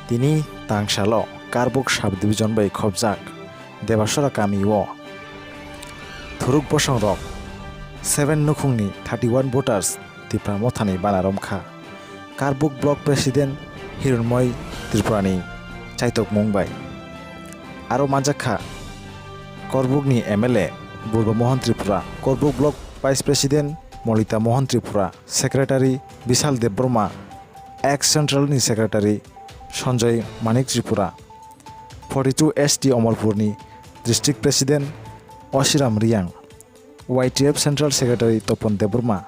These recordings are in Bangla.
তিনি তাংসাল কার্বক subdivision bai khobjak Debasora Kamio Thuruk Bosong Rok 7 Nukhungni 31 voters Tipra Mothani Banaromkha Karbuk Block President Hironmoy Tripurani Chaitok Mumbai Aro Majakha Korbukni MLA Burba Mohan Tripura Korbuk Block Vice President Molita Mohan Tripura Secretary Bishal Debroma Ex-Central ni Secretary Sanjay Manik Tripura 42 ST Omalpurni District President Oshiram Riang YTF Central Secretary Topon Debroma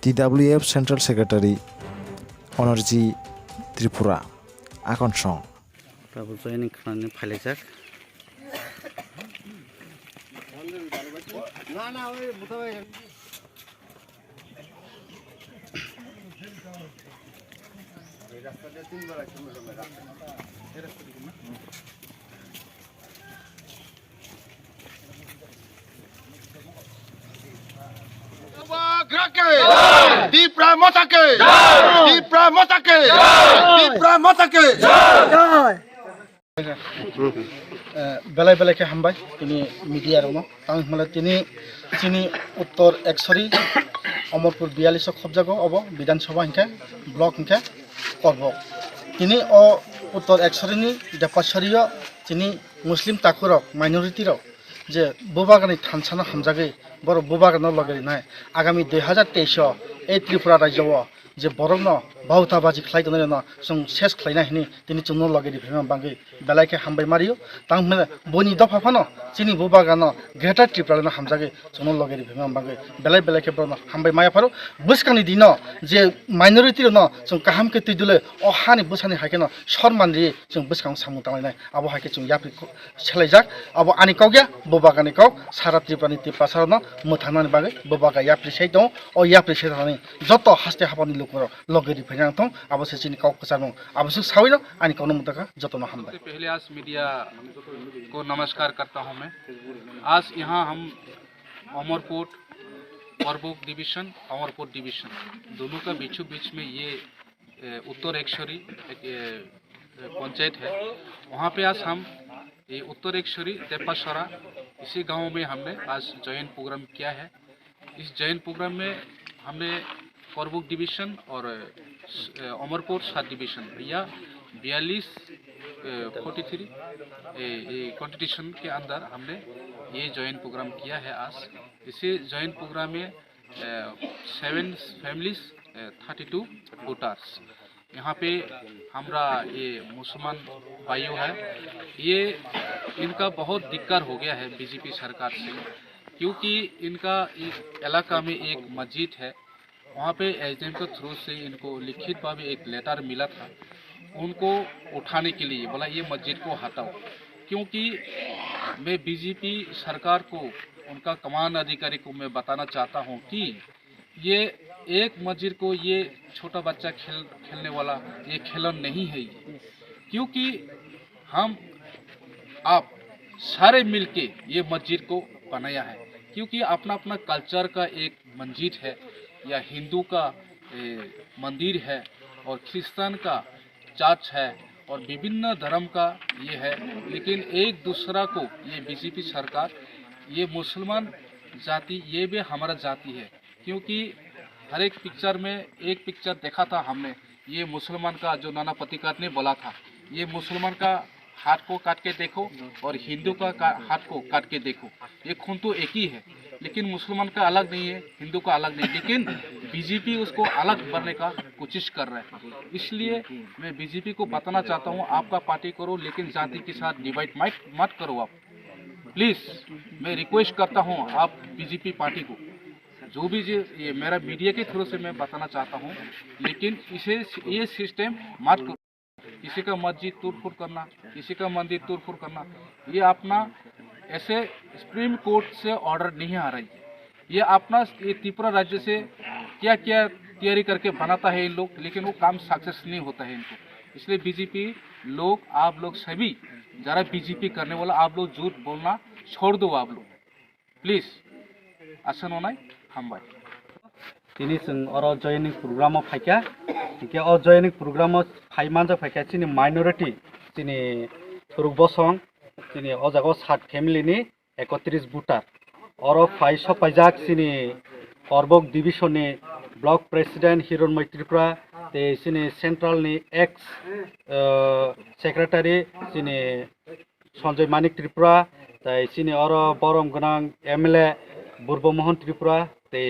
TWF Central Secretary Honorji Tripura Akonsong Babu joining khanani phalejak Dipra Motake! Dipra Motake! Dipra Motake! বেলায় বেলাকে হামবাই তিনি মিডিয়ার তাং মানে তিনি উত্তর একশরি অমরপুর 42 খবজাগো অব বিধানসভা হিংখা ব্লক হিংখা করব তিনি ও উত্তর একশরিনি দেপাশরিয় তিনি মুসলিম তাকুরক মাইনরিটি রক যে বুবাগানি থানসানা হামজাগে বড় বুবাগানোর লগে নাই আগামী 2023 এই ত্রিপুরা রাজ্য যে বরং বাউতাবাজি খাই দনে না जों শেষ খাইনা হিনি তিনি চুন্ন লগে দিফেম বাঙ্গি বেলাইকে হামবাই মারিও তাং মানে বনি দফাফানো চিনি বুবাগানো গ্রেটার ত্রিপুরা হামজাগে চুন্ন লগে দিফেম বাঙ্গি বেলাইকে বরং হামবাই মায়া ফারো বুসকানি দিন যে মাইনরিটি ন जों কাহামকে তুইদুলে অহানি বুসানি হাইকেন সম্মান দিয়ে जों বুসকাং সামু তামাইনাই আবো হাইকে जों याप्रि सेलाइजाक आबो आनि काउगिया बुबागानि काउ सारा त्रिपुरानि तिपासारन मोथानानि बागै बुबागा याप्रि साइ दं अ याप्रि साइनानि जत हास्ते हाबानि लोकर लगेरि फैनां थं आबो सेचिनि काउ कसानो आबो सु साविनो आनि काउनो मुतका जतनो हमबाय पहले आज मीडिया को नमस्कार करता हूं मैं आज यहाँ हम अमरकोट करबुक डिवीजन अमरकोट डिवीजन दोनों का बीचों बीच में ये उत्तर एकशरी पंचायत है वहाँ पे आज हम ये उत्तर एकशरी देपासरा इसी गांव में हमने आज जॉइंट प्रोग्राम किया है। इस जॉइंट प्रोग्राम में हमने करबुक डिवीजन और अमरकोट सब डिवीजन या 42-43 कॉन्स्टिट्यूशन के अंदर हमने ये जॉइंट प्रोग्राम किया है। आज इसी जॉइंट प्रोग्राम में 7 फैमिलीज 32 वोटर्स यहाँ पे हमारा ये मुसलमान भाइयों है ये इनका बहुत दिक्कत हो गया है बीजेपी सरकार से क्योंकि इनका इलाका में एक मस्जिद है वहाँ पे एजेंट के थ्रू से इनको लिखित भाव एक लेटर मिला था उनको उठाने के लिए बोला ये मस्जिद को हटाओ क्योंकि मैं बीजेपी सरकार को उनका कमान अधिकारी को मैं बताना चाहता हूँ कि ये एक मस्जिद को ये छोटा बच्चा खेलने वाला ये खिलौना नहीं है क्योंकि हम आप सारे मिलके ये मस्जिद को बनाया है क्योंकि अपना अपना कल्चर का एक मस्जिद है या हिंदू का मंदिर है और क्रिश्चियन का चर्च है और विभिन्न धर्म का ये है लेकिन एक दूसरा को ये बीजेपी सरकार ये मुसलमान जाति ये भी हमारा जाति है क्योंकि हर एक पिक्चर में एक पिक्चर देखा था हमने ये मुसलमान का जो नाना पतिकात ने बोला था ये मुसलमान का हाथ को काट के देखो और हिंदू का हाथ को काट के देखो ये खून तो एक ही है लेकिन मुसलमान का अलग नहीं है हिंदू का अलग नहीं लेकिन बीजेपी उसको अलग करने का कोशिश कर रहा है इसलिए मैं बीजेपी को बताना चाहता हूँ आपका पार्टी करो लेकिन जाति के साथ डिवाइड मत करो आप प्लीज़ मैं रिक्वेस्ट करता हूँ आप बीजेपी पार्टी को जो भी ये मेरा मीडिया के थ्रू से मैं बताना चाहता हूँ लेकिन इसे ये सिस्टम मत करो किसी का मस्जिद तोड़फोड़ करना किसी का मंदिर तोड़फोड़ करना ये अपना ऐसे सुप्रीम कोर्ट से ऑर्डर नहीं आ रही ये अपना ये त्रिपुरा राज्य से क्या क्या तैयारी करके बनाता है इन लोग लेकिन वो काम सक्सेस नहीं होता है इनको इसलिए बीजेपी लोग आप लोग सभी जरा बीजेपी करने वाला आप लोग झूठ बोलना छोड़ दो आप लोग प्लीज़ आसन होना हम भाई তিনি जों अर जयनिं प्रग्रामाव फायखा Ke o joining program phai manja phai ka chini minority chini thuruk bosong chini o jago 7 family ni 31 voter oro phai sopajak chini Korbok division ni block president Hironmoi Tripura te chini central ni ex secretary chini Sanjay Manik Tripura tai chini oro borom gonang MLA Burbo Mohan Tripura te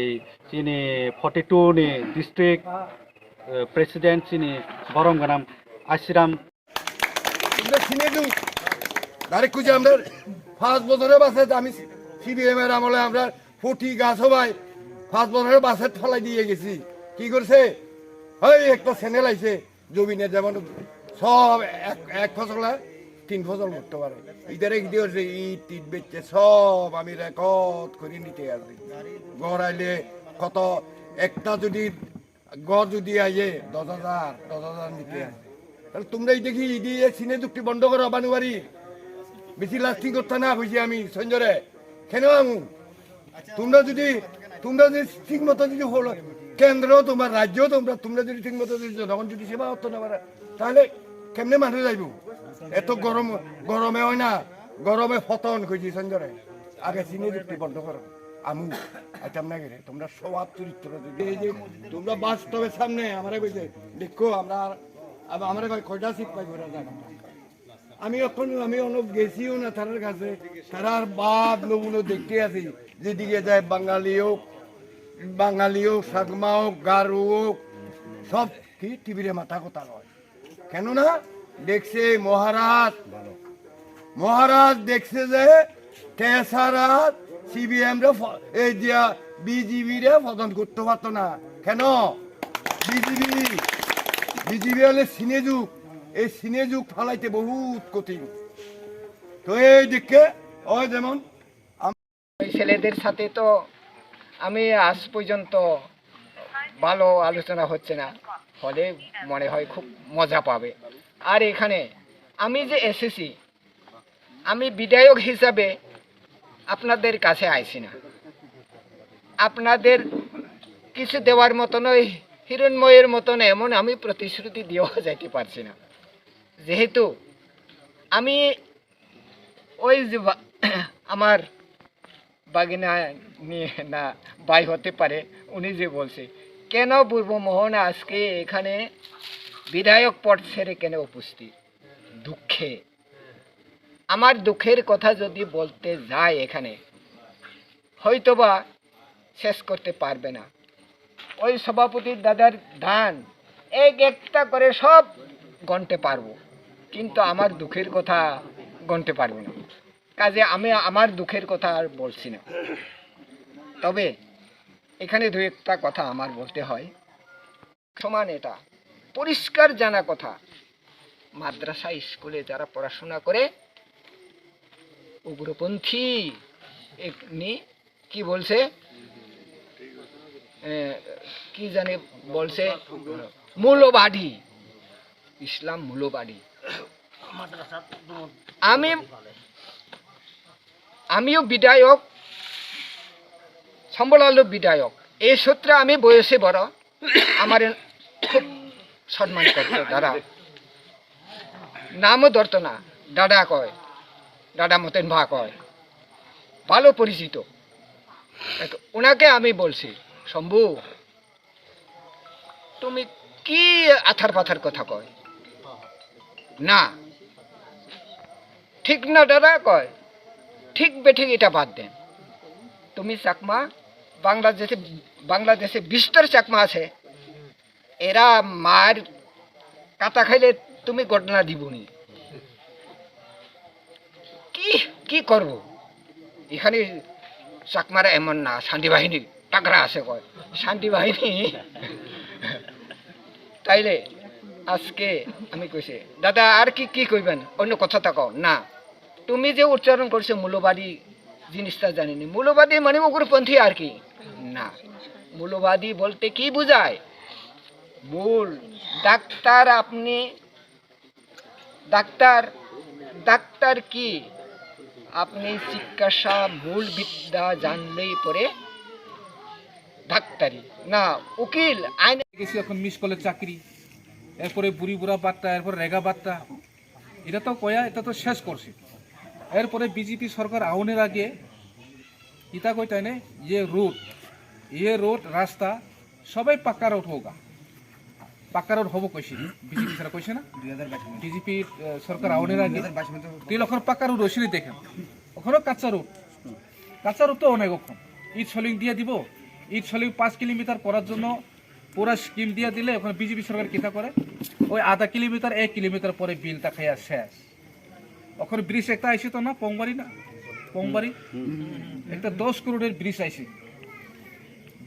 chini 42 ni district president chini borom gonang Ashiram তোমরা চিনে দিও ডাইরেক্ট খুঁজে আমরা 5 বছরের বাসে আমি সিবিএম এর আমলে আমরা 40 গাছ হবাই 5 বছরের বাসে ফলাই দিয়ে গেছি কি করছে ওই একটা চ্যানেল আইছে জমিনে যেমন সব এক ফসল 3 ফসল করতে পারে ইদারে কি হচ্ছে ইট বেচছে সব আমি রেকর্ড করে নিতে আসি গড়াইলে কত একটা যদি গড় যদি আইয়ে 10,000 নিতে আসে তাহলে তোমরাই দেখি দিয়ে সিনে যুক্তি বন্ধ করো বানুয়ারি বেশি লাস্টিং করতে না বুঝি আমি সঞ্জরে কেন আমু তোমরা যদি ঠিক মতো যদি হলো কেন্দ্র তোমার রাজ্য তোমরা যদি ঠিক মতো যদি জনগণ যদি সেবা হতো না পারে তাহলে কেমনে মানুষ যাইব এত গরমে হয় না গরমে ফতন কইছি সঞ্জরে আগে সিনে যুক্তি বন্ধ করো আমু আইতাম না গেলে তোমরা স্বভাব চরিত্র যদি এই যে তোমরা বাস্তবের সামনে আমারে কইছে দেখো আমরা আমার কয়টা সিট পাই ঘোরা যাক আমি অনেক গেছিও না তার কাছে তার বাপ নমুনো দেখতে আছি যেদিকে যায় বাঙালি হোক সাগমা হোক গারু হোক সব কি টিভিরে মাথা কথা নয় কেননা দেখছে মহারাজ দেখছে যে তেসারাত সিবিএম রে এই দিয়া বিজিবি রে পতন করতে পারতো না কেন বিজিবি হলে এই সিনে যুগ ফালাইতে বহুত কঠিন তো এই দিকে ওই যেমন ছেলেদের সাথে তো আমি আজ পর্যন্ত ভালো আলোচনা হচ্ছে না ফলে মনে হয় খুব মজা পাবে আর এখানে আমি যে এসেছি আমি বিধায়ক হিসাবে আপনাদের কাছে আইছি না আপনাদের কিছু দেওয়ার মতন ওই হিরণময়ের মতন এমন আমি প্রতিশ্রুতি দেওয়া যাইতে পারছি না যেহেতু আমি ওই যে আমার বাগিনা নিয়ে না বাই হতে পারে উনি যে বলছে কেন পূর্বমোহন আজকে এখানে বিধায়ক পদ ছেড়ে কেন উপস্থিত দুঃখে আমার দুঃখের কথা যদি বলতে যায় এখানে হয়তোবা শেষ করতে পারবে না ওই সভাপতির দাদার ধান একটা করে সব গণতে পারবো কিন্তু আমার দুঃখের কথা গণতে পারবো না কাজে আমি আমার দুঃখের কথা আর বলছি না তবে এখানে দু একটা কথা আমার বলতে হয় সমান এটা পরিষ্কার জানা কথা মাদ্রাসা স্কুলে যারা পড়াশোনা করে উগ্রপন্থী কি বলছে কি জানে বলছে মূলবাদী ইসলাম মূলবাদী আমিও বিধায়ক সম্বলালো বিধায়ক এই সূত্রে আমি বয়সে বড় আমার খুব সম্মান করত দাদা নামও ধরত না দাদা কয় দাদা মতেন ভা কয় ভালো পরিচিত ওনাকে আমি বলছি শম্ভু তুমি কি আথার পাথার কথা কয় না ঠিক না দাদা কয় ঠিক বেঠিক এটা বাদ দেন তুমি চাকমা বাংলাদেশে 20টার চাকমা আছে এরা মার কাটা খাইলে তুমি ঘটনা দিবনি কি করব এখানে চাকমারা এমন না শান্তি বাহিনী টাকরা আছে কয় শান্তি বাহিনী তাইলে আজকে আমি কইছে দাদা আর কি কইবেন অন্য কথা থাকো না তুমি যে উচ্চারণ করছো মূল্যবাদী জিনিসটা জানিনি মূল্যবাদী মানে উগ্রপন্থী আর কি না মূল্যবাদী বলতে কি বোঝায় মূল ডাক্তার আপনি ডাক্তার কি আপনি চিকিৎসা মূল বিদ্যা জানলেই পরে ডাক্তারি না উকিল আইন গেছি এখন মিস কলেজ চাকরি এরপরে বুড়ি বুড়া বার্তা, এরপরে রেগা বার্তা, এটা তো কয়া, এটা তো শেষ করছে। এরপরে বিজেপি সরকার আউনের আগে ইতা কই তাই না, ये रोड रास्ता সবাই পাক্কা রোড হোগা, পাক্কা রোড হবো কইছি বিজেপি সরকার কইছে না, বিজেপি সরকার আউনের আগে 3 লক্ষ পাক্কা রোড হইছে দেখেন, ওখানে কাঁচা রোড তো অনেক, ওখান ইট সলিং দিয়ে দিব, ইট সলিং 5 কিলোমিটার করার জন্য পুরা স্কিম দিয়ে দিলে ওখানে বিজেপি সরকার কিতা করে, ওই আধা কিলোমিটার 1 কিলোমিটার পরে বিলটা খাইয়া শেষ। ওখানে ব্রিজ একটা আইসি তো না, পংবাড়ি একটা 10 করোড়ের ব্রিজ আইসি,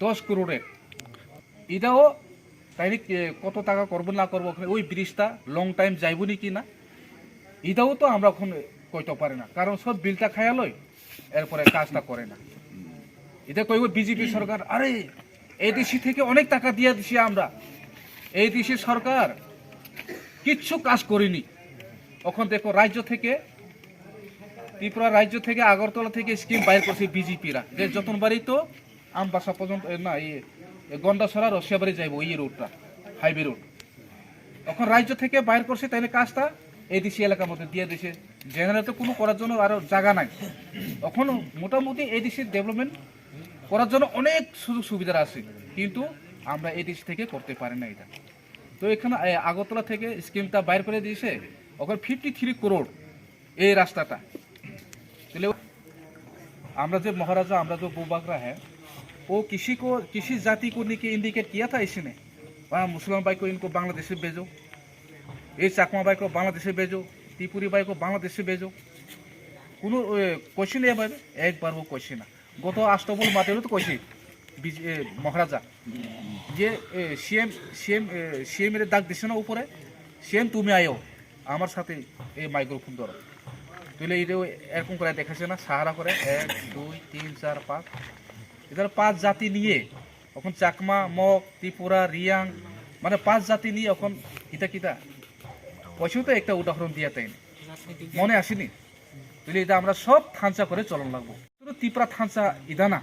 10 করোড়ের। এটাও তাই কত টাকা করবো না করবো, ওখানে ওই ব্রিজটা লং টাইম যাইব নাকি না, এটাও তো আমরা ওখানে কইতে পারি না, কারণ সব বিলটা খাইয়া লই, এরপরে কাজটা করে না। এটা কইব বিজেপি সরকার, আরে এডিসি থেকে অনেক টাকা দিয়ে দিছি আমরা, এডিসি সরকার কিচ্ছু কাজ করিনি। এখন দেখো রাজ্য থেকে, ত্রিপুরা রাজ্য থেকে, আগরতলা থেকে স্কিম বাইর করছে বিজেপিরা, যে যতনবাড়ি তো আমবাসা পর্যন্ত না, গন্ডাছড়া রসিয়াবাড়ি যাইব ওই রোডটা, হাইওয়ে রোড। এখন রাজ্য থেকে বাইর করছে, তাইলে কাজটা এডিসি এলাকার মধ্যে দিয়ে দিছে, জেনারেল তো কোনো করার জন্য আরো জায়গা নাই। এখন মোটামুটি এডিসি ডেভেলপমেন্ট করার জন্য অনেক সুযোগ সুবিধা আছে, কিন্তু আমরা এডিসি থেকে করতে পারি না এটা। তো এখানে আগরতলা থেকে স্কিমটা বাইর করে দিয়েছে, ওখানে 53 করোড় এই রাস্তাটা। তাহলে আমরা जो महाराजा, আমরা जो बुबागरा है, वो किसी जाति को इंडिकेट किया था इसने, वहाँ मुसलमान भाई को इनको बांग्लादेश से भेजो, ये चाकमा भाई को बांग्लादेश से भेजो, त्रिपुरी भाई को बांग्लादेश से भेजो, কোনো কোয়েশ্চেন এভাবে একবার ও কোয়েশ্চেন না। গত অষ্টমল মাতেও তো কোয়েশ্চেন মহারাজা যে সিএম এর ডাক দিছে না উপরে, সিএম তুমি আয়ো আমার সাথে এই মাইক্রোফোন ধরো, তুলে এটাও এরকম করে দেখাচ্ছে না, সাহারা করে 1 2 3 4 5, এদের 5 জাতি নিয়ে এখন চাকমা, মগ, ত্রিপুরা, রিয়াং, মানে 5 জাতি নিয়ে এখন কিতা পয়সাও তো একটা উদাহরণ দিয়ে তাই মনে আসেনি। তুলে এটা আমরা সব থানচা করে চলন লাগবো, শুধু ত্রিপুরা থানচা ইদা না,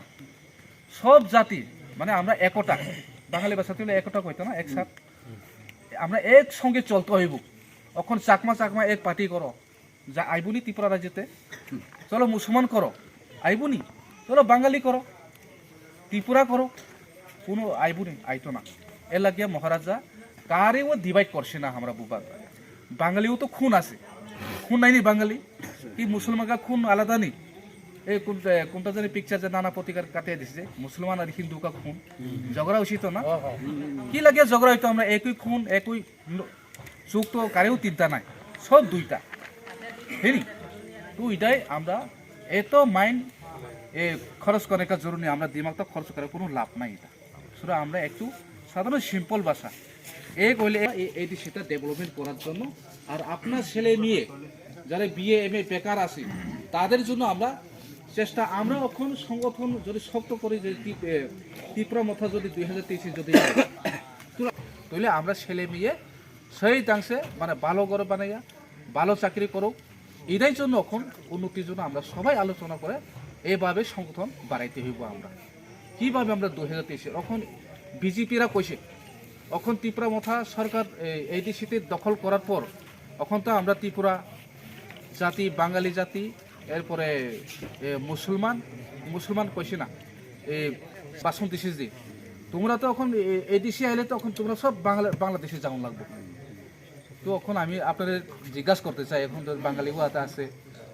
সব জাতি মানে আমরা একটা, বাঙালি ভাষা তুলে একটা কইতো না, একসাথ আমরা একসঙ্গে চলতে হইব। এখন চাকমা এক পার্টি করো, যা আইবুনি ত্রিপুরা রাজ্যতে, চলো মুসলমান করো, আইবুনি চলো বাঙালি করো, ত্রিপুরা করো, কোনো আইবুনি আইতো না। এর লাগিয়া মহারাজা কারেও ডিভাইড করছে না আমরা বুবা, বাঙালিও তো খুন আছে, খুন নাইনি বাঙালি কি মুসলমানরা খুন আলাদা নেই। এই কোনটা জানি পিকচার যে নানা প্রতিকার কাটিয়ে দিচ্ছে, মুসলমান আর হিন্দু কা খুন ঝগড়া উচিত না, কি লাগে ঝগড়া হইতো, আমরা একই খুন একই চোখ তো কারেও তিনটা নাই, সব দুইটা হেনি। তো এটাই আমরা এত মাইন্ড খরচ করার কাজ জরুরি, আমরা দিমাগটা খরচ করার কোনো লাভ নাই। এটা শুধু আমরা একটু সাধারণ সিম্পল ভাষা এক হইলে এইটি সেটা ডেভেলপমেন্ট করার জন্য, আর আপনার ছেলে মেয়ে যারা বিএ এম এ বেকার আছে তাদের জন্য আমরা চেষ্টা, আমরা এখন সংগঠন যদি শক্ত করি, যে ত্রিপুরা মথা যদি 2023 যদি তাহলে আমরা ছেলে মেয়ে সেই দাংশে মানে ভালো করে বানাইয়া ভালো চাকরি করুক, এটাই জন্য এখন উন্নতির জন্য আমরা সবাই আলোচনা করে এইভাবে সংগঠন বাড়াইতে হইব। আমরা কিভাবে আমরা 2023 এখন বিজেপিরা কইছে, এখন ত্রিপুরা মথা সরকার এইডিসিতে দখল করার পর এখন তো আমরা ত্রিপুরা জাতি, বাঙালি জাতি, এরপরে মুসলমান কইছে না, এই বাসন্তী সিজি, তোমরা তো এখন এডিসি আইলে তো এখন তোমরা সব বাংলাদেশে যাওয়া লাগবে। তো এখন আমি আপনাদের জিজ্ঞাসা করতে চাই, এখন তো বাঙালিও আছে,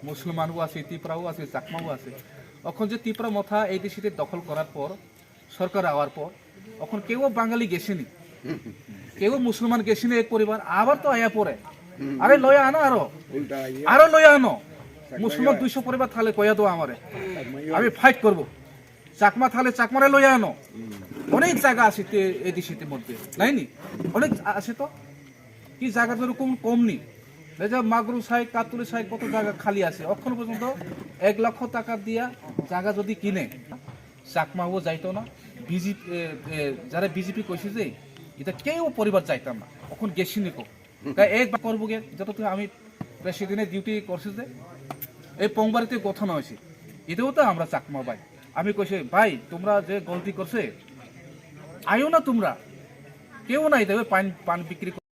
মুসলমানও আছে, ত্রিপুরাও আছে, চাকমাও আছে, এখন যে ত্রিপুরা মথা এডিসিতে দখল করার পর সরকার আওয়ার পর এখন কেউ বাঙালি গেছেনি, কেউ মুসলমান গেছেনি এক পরিবার, আবার তো আয়া পরে, আরে লয়া আনো, আরো লয়া আনো, মুসলমান 200 পরিবার থালে কয়া দো আমারে, আমি ফাইট করব, চাকমা থালে চাকমারে লয়া আনো, অনেক জায়গা আছে এডিসিতে মধ্যে নাইনি, অনেক আছে, তো কি জায়গা তো এরকম কম নেই, মাগরু সাইড, কাতুরি সাইড কত জায়গা খালি আছে, এখন পর্যন্ত 1 লক্ষ টাকা দিয়া জায়গা যদি কিনে চাকমাও যাইতো না। বিজেপি যারা বিজেপি কইছে যে এটা কেউ পরিবার যাইতাম না, এখন গেছি নিকো তাই একবার করবো গে, যত আমি প্রায় সেদিনে ডিউটি করছি যে এই পংবাড়িতে গঠন হয়েছে, এটাও তো আমরা চাকমা ভাই, আমি কইছি ভাই তোমরা যে গলতি করছে আইও না, তোমরা কেউ নাই দেবে পান বিক্রি